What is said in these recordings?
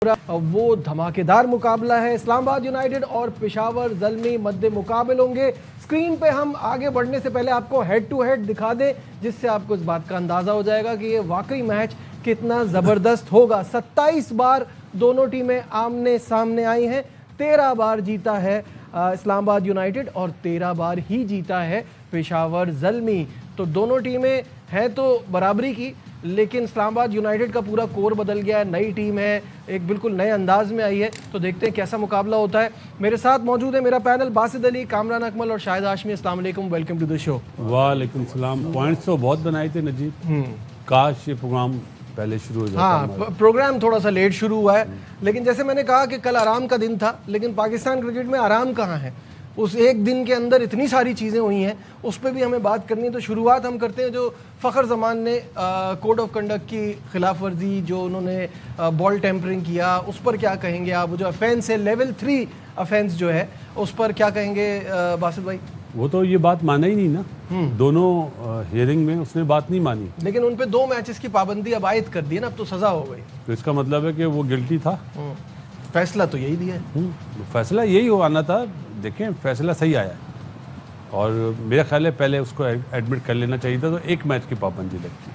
وہ دھماکےدار مقابلہ ہے. اسلام آباد یونائٹڈ اور پشاور زلمی مد مقابل ہوں گے. اسکرین پہ ہم آگے بڑھنے سے پہلے آپ کو ہیڈ ٹو ہیڈ دکھا دیں جس سے آپ کو اس بات کا اندازہ ہو جائے گا کہ یہ واقعی میچ کتنا زبردست ہوگا. 27 بار دونوں ٹیمیں آمنے سامنے آئی ہیں. 13 بار جیتا ہے اسلام آباد یونائٹڈ اور 13 بار ہی جیتا ہے پشاور زلمی. تو دونوں ٹیمیں ہیں تو برابری کی, لیکن اسلام آباد یونائٹڈ کا پورا کور بدل گیا ہے. نئی ٹیم ہے, ایک بالکل نئے انداز میں آئی ہے. تو دیکھتے ہیں کیسا مقابلہ ہوتا ہے. میرے ساتھ موجود ہے میرا پینل باسط علی, کامران اکمل اور شاہد ہاشمی. السلام علیکم, ویلکم ٹو دی شو. وعلیکم السلام. پوائنٹس تو بہت بنائے تھے نجیب, کاش یہ پروگرام پہلے شروع ہو جاتا. ہاں, پروگرام تھوڑا سا لیٹ شروع ہوا ہے, لیکن جیسے میں نے کہا کہ کل آرام کا دن تھا, لیکن پاکستان کرکٹ میں آرام کہاں ہے. اس ایک دن کے اندر اتنی ساری چیزیں ہوئی ہیں, اس پہ بھی ہمیں بات کرنی ہے. تو شروعات ہم کرتے ہیں جو فخر زمان نے کوڈ آف کنڈکٹ کی خلاف ورزی, جو انہوں نے بال ٹیمپرنگ کیا, اس پر کیا کہیں گے آپ؟ جو افینس ہے لیول 3 افینس جو ہے, اس پر کیا کہیں گے باسط بھائی؟ وہ تو یہ بات مانا ہی نہیں نا, دونوں ہیئرنگ میں اس نے بات نہیں مانی. لیکن ان پہ 2 میچز کی پابندی اب عائد کر دی ہے نا, اب تو سزا ہو گئی. تو اس کا مطلب ہے کہ وہ گلٹی تھا. فیصلہ تو یہی دیا ہے. فیصلہ یہی آنا تھا. دیکھیں فیصلہ صحیح آیا, اور میرا خیال ہے پہلے اس کو ایڈمٹ کر لینا چاہیے تھا. تو ایک میچ کی پابندی لگتی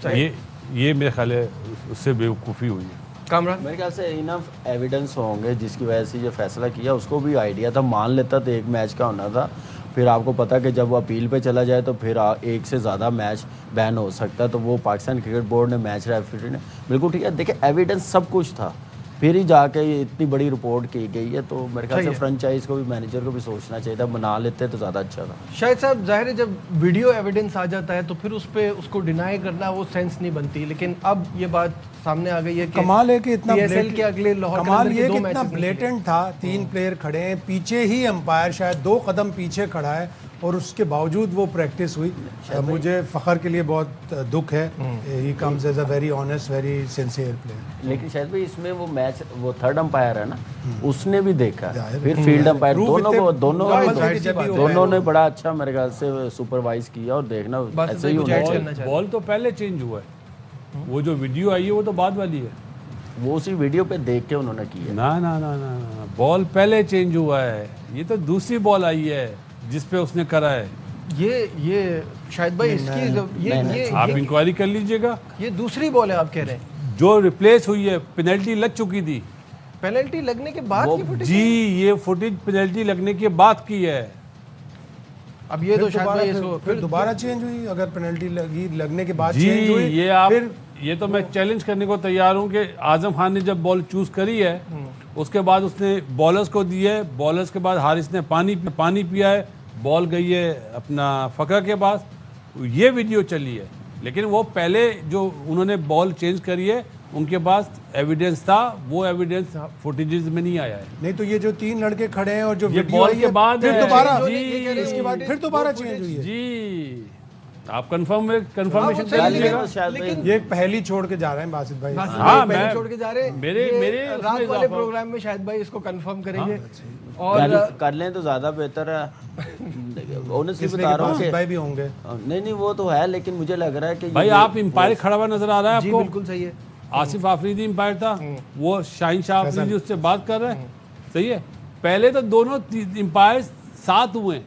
ہے, یہ میرا خیال ہے اس سے بیوقوفی ہوئی ہے. کامران میرے خیال سے انف ایویڈنس ہوں گے جس کی وجہ سے جو فیصلہ کیا. اس کو بھی آئیڈیا تھا, مان لیتا تو ایک میچ کا ہونا تھا. پھر آپ کو پتا کہ جب وہ اپیل پہ چلا جائے تو پھر ایک سے زیادہ میچ بین ہو سکتا ہے. تو وہ پاکستان کرکٹ بورڈ نے, میچ ریفری نے بالکل ٹھیک ہے. دیکھیں ایویڈنس سب کچھ تھا, پھر ہی جا کے یہ اتنی بڑی رپورٹ کی گئی ہے. تو میرے خیال سے فرنچائز کو بھی, مینیجر کو بھی سوچنا چاہیے تھا, بنا لیتے تو زیادہ اچھا تھا. شاہد صاحب, ظاہر ہے جب ویڈیو ایویڈنس آ جاتا ہے تو پھر اس پہ اس کو ڈینائی کرنا وہ سینس نہیں بنتی. لیکن اب یہ بات سامنے آ گئی ہے کہ کمال ہے کہ اتنا کمال یہ کہ اتنا بلیٹنٹ تھا. 3 پلیئر کھڑے ہیں, پیچھے ہی امپائر شاید 2 قدم پیچھے کھڑا ہے, اور اس کے باوجود وہ پریکٹس ہوئی. مجھے فخر کے لیے بہت دکھ ہے. He comes as a very honest, very sincere player. لیکن شاید بھائی اس میں وہ میچ, وہ تھرڈ امپائر ہے نا, اس نے بھی دیکھا, پھر فیلڈ امپائر, دونوں نے بڑا اچھا میرے خیال سے سپروائز کیا. اور دیکھنا ایسے ہی ہونا چاہیے. بال تو پہلے چینج ہوا ہے, وہ جو ویڈیو آئی ہے وہ تو بعد والی ہے. وہ اسی ویڈیو پہ دیکھ کے انہوں نے کی ہے. نا, بال پہلے چینج ہوا ہے. یہ تو دوسری بال آئی ہے جس پہ اس نے کرا ہے. یہ شاید بھائی اس کی آپ انکوائری کر لیجئے گا. یہ دوسری بال ہے آپ کہہ رہے ہیں, جو ریپلیس ہوئی ہے. پینلٹی لگ چکی تھی, پینلٹی لگنے کے بعد کی فوٹیج. جی, یہ فوٹیج پینلٹی لگنے کے بعد کی ہے. اب یہ تو شاید پھر دوبارہ چینج ہوئی. اگر پینلٹی لگنے کے بعد جی, چینج ہوئی, یہ تو میں چیلنج کرنے کو تیار ہوں کہ اعظم خان نے جب بال چوز کری ہے, اس کے بعد اس نے بالرز کو دی ہے. بالرز کے بعد حارث نے پانی پیا ہے, بال گئی ہے اپنا فخر کے پاس. یہ ویڈیو چلی ہے, لیکن وہ پہلے جو انہوں نے بال چینج کری ہے ان کے پاس ایویڈنس تھا. وہ ایویڈنس فوٹیجز میں نہیں آیا ہے. نہیں تو یہ جو 3 لڑکے کھڑے ہیں اور جو یہ ویڈیو بال کے بعد پھر دوبارہ چینج ہوئی ہے. جی, آپ کنفرمیشن کر لیجیے گا. یہ پہلی چھوڑ کے جا رہے ہیں باسط بھائی. ہاں, میں چھوڑ کے جا رہے ہیں. میرے رات والے پروگرام میں شاید بھائی اس کو کنفرم کریں گے, اور کر لیں تو زیادہ بہتر ہے. آنیسٹلی بتا رہا ہوں کہ بھائی بھی ہوں گے. نہیں وہ تو ہے, لیکن مجھے لگ رہا ہے کہ بھائی آپ امپائر کھڑا ہوا نظر آ رہا ہے آپ کو. بالکل صحیح ہے. آصف آفریدی امپائر تھا, وہ شاہین شاہ آفریدی اس سے بات کر رہے ہیں. صحیح ہے. پہلے تو دونوں امپائر ساتھ ہوئے,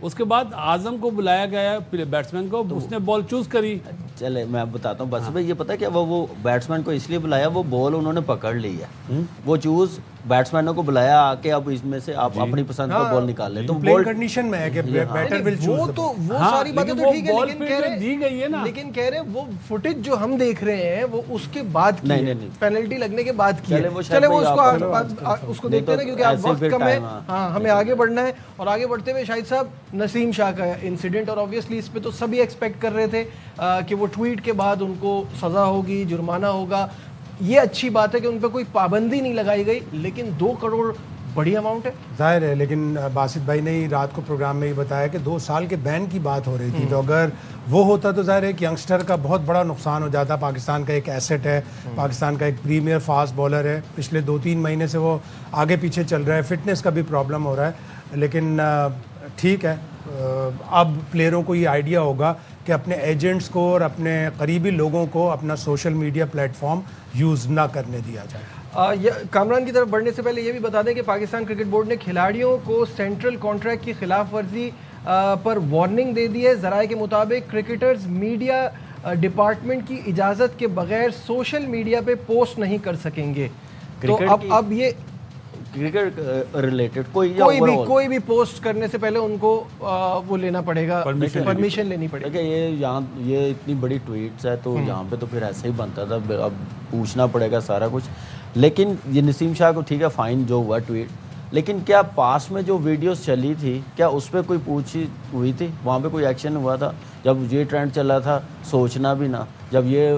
اس کے بعد اعظم کو بلایا گیا ہے بیٹسمین کو, اس نے بال چوز کری. چلے میں بتاتا ہوں بس بھائی, یہ پتا کیا وہ بیٹسمین کو اس لیے بلایا, وہ بال انہوں نے پکڑ لی ہے. وہ چوز بیٹسمینوں کو بلایا آ کے, اب اس میں سے آپ اپنی پسند کا بال نکال لیں. تو بال کنڈیشن میں ہے کہ بیٹر ول چوز. وہ ساری باتیں تو ٹھیک ہے, لیکن کہہ رہے وہ فوٹیج جو ہم دیکھ رہے ہیں وہ اس کے بعد کی ہے, پینلٹی لگنے کے بعد کی ہے. چلے وہ اس کو دیکھتے ہیں کیونکہ آپ وقت کم ہے. ہاں, ہمیں آگے بڑھنا ہے. اور آگے بڑھتے ہوئے شاہد صاحب, نسیم شاہ کا انسیڈنٹ, اور آبویسلی اس پہ تو سبھی ایکسپیکٹ کر رہے تھے کہ وہ ٹویٹ کے بعد ان کو سزا ہوگی, جرمانہ ہوگا. یہ اچھی بات ہے کہ ان پہ کوئی پابندی نہیں لگائی گئی, لیکن 2 کروڑ بڑی اماؤنٹ ہے ظاہر ہے. لیکن باسط بھائی نے رات کو پروگرام میں یہ بتایا کہ 2 سال کے بین کی بات ہو رہی تھی. تو اگر وہ ہوتا تو ظاہر ہے کہ ینگسٹر کا بہت بڑا نقصان ہو جاتا. پاکستان کا ایک ایسٹ ہے, پاکستان کا ایک پریمیئر فاسٹ بالر ہے. پچھلے 2-3 مہینے سے وہ آگے پیچھے چل رہا ہے, فٹنس کا بھی پرابلم ہو رہا ہے. لیکن ٹھیک ہے, اب پلیئروں کو یہ آئیڈیا ہوگا کہ اپنے ایجنٹس کو اور اپنے قریبی لوگوں کو اپنا social media plate form use نہ کرنے دیا جائے. کامران کی طرف بڑھنے سے پہلے یہ بھی بتا دیں کہ پاکستان کرکٹ بورڈ نے کھلاڑیوں کو سینٹرل کانٹریکٹ کی خلاف ورزی پر وارننگ دے دی ہے. ذرائع کے مطابق کرکٹرز میڈیا ڈپارٹمنٹ کی اجازت کے بغیر سوشل میڈیا پہ پوسٹ نہیں کر سکیں گے. تو اب یہ کرکٹ ریلیٹڈ کوئی بھی پوسٹ کرنے سے پہلے ان کو وہ لینا پڑے گا, پرمیشن لینی پڑے گی. دیکھیں یہ اتنی بڑی ٹویٹس ہے تو یہاں پہ تو پھر ایسے ہی بنتا تھا, اب پوچھنا پڑے گا سارا کچھ. لیکن یہ نسیم شاہ کو ٹھیک ہے فائن جو ہوا ٹویٹ, لیکن کیا پاس میں جو ویڈیوز چلی تھی کیا اس پہ کوئی پوچھ ہوئی تھی؟ وہاں پہ کوئی ایکشن ہوا تھا؟ جب یہ ٹرینڈ چلا تھا سوچنا بھی نہ, جب یہ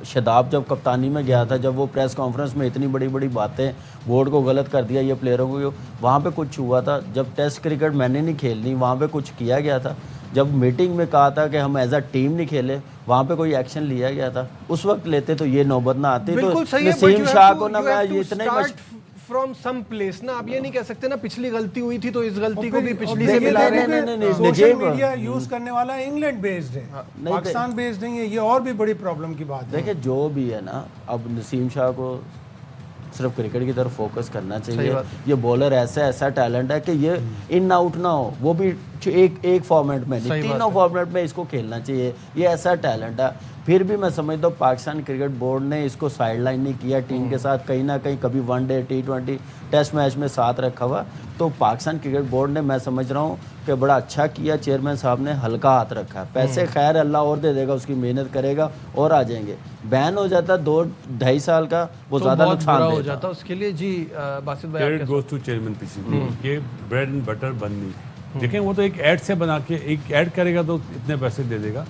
شاداب جب کپتانی میں گیا تھا, جب وہ پریس کانفرنس میں اتنی بڑی بڑی باتیں بورڈ کو غلط کر دیا, یہ پلیئروں کو, وہاں پہ کچھ ہوا تھا؟ جب ٹیسٹ کرکٹ میں نے نہیں کھیلنی وہاں پہ کچھ کیا گیا تھا؟ جب میٹنگ میں کہا تھا کہ ہم ایز اے ٹیم نہیں کھیلے وہاں پہ کوئی ایکشن لیا گیا تھا؟ اس وقت لیتے تو یہ نوبت نہ آتی. تو نسیم شاہ کو نہ میں اتنے فرام سم پلیس نا, آپ یہ نہیں کہہ سکتے نا پچھلی غلطی ہوئی تھی تو اس غلطی کو بھی پچھلی سے ملا رہے ہیں. سوشل میڈیا یوز کرنے والا انگلینڈ بیسڈ ہے, پاکستان بیسڈ نہیں ہے, یہ اور بھی بڑی پرابلم کی بات ہے. دیکھیں جو بھی ہے نا, اب نسیم شاہ کو صرف کرکٹ کی طرف فوکس کرنا چاہیے. یہ بولر ایسا ٹیلنٹ ہے کہ یہ ان آؤٹ نہ ہو, وہ بھی ایک فارمیٹ میں نہیں, تینوں فارمیٹ میں اس کو کھیلنا چاہیے. یہ ایسا ٹیلنٹ ہے. پھر بھی میں سمجھتا ہوں پاکستان کرکٹ بورڈ نے اس کو سائڈ لائن نہیں کیا, ٹیم کے ساتھ کہیں نہ کہیں کبھی one day T20 test match میں ساتھ رکھا ہوا. تو پاکستان کرکٹ بورڈ نے میں سمجھ رہا ہوں کہ بڑا اچھا کیا, چیئرمین صاحب نے ہلکا ہاتھ رکھا. پیسے خیر اللہ اور دے دے گا, اس کی محنت کرے گا اور آ جائیں گے. بین ہو جاتا 2-2.5 سال کا, وہ زیادہ نقصان ہو جاتا اس کے لیے. جی باسط بھائی, goes to chairman P C B, یہ بریڈ اینڈ بٹر بن نہیں. دیکھیں وہ تو ایک ایڈ سے بنا کے ایک ایڈ کرے گا تو اتنے پیسے دے دے گا.